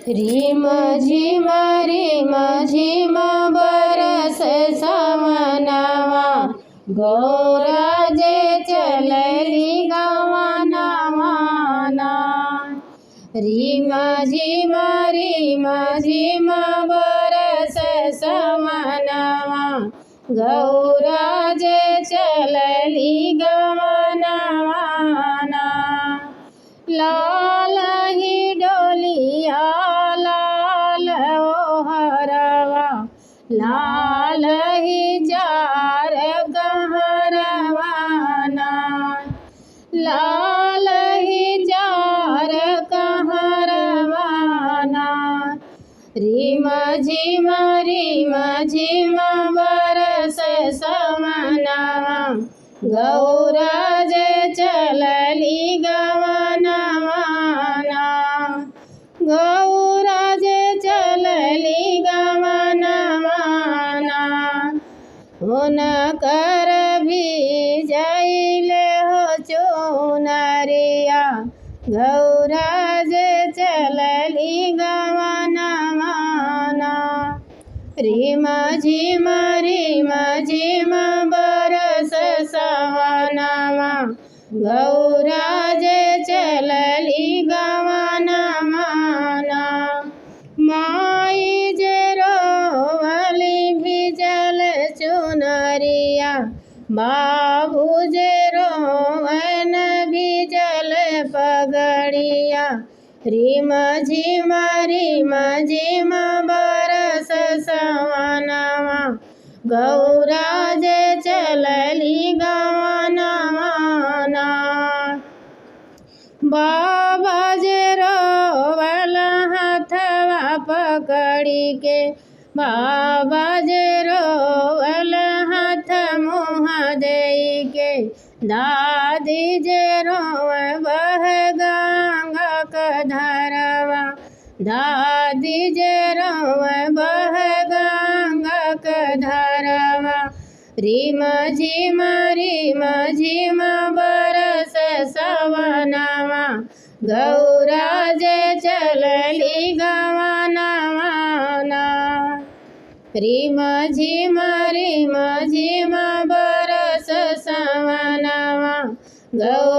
रिम झिम बरस सावनवा, गौराजे चलली गवनवाना। रिम झिम बरस सावनवा, गौराजे चलली गवनवाना। लाल ही डोलिया लाल ओहरवा, लाल ही चार कहरवाना। लाल ही चार कहरवाना। रिम झिम बरस सावनवा, गौराजे चलली गवनवाना। गौराजे चलली गवनवाना। हुनकर भिजैले हो चुनरिया, गौराजे चलली गवनवाना। रिम झिम बरस सावनवा, गौराजे चलली गवनवाना। माई जे रोवली भिजल चुनरिया, बाबू जे रोवन भिजल पगड़िया। रिम झिम बरस सावनवा, गौराजे चलली गवनवाना। बाबा जे रोवल हाथवा पकड़ी के, बाबा जे रोवल हाथ मुँह देई के। दादी जे रोवे बह गंगा का धारवा, दादी जे रोवे बह गंगा का धारवा। रिम झिम बरस सावनवा, गौराजे चलली गवनवाना। रिम झिम बरस सावनवा, गौ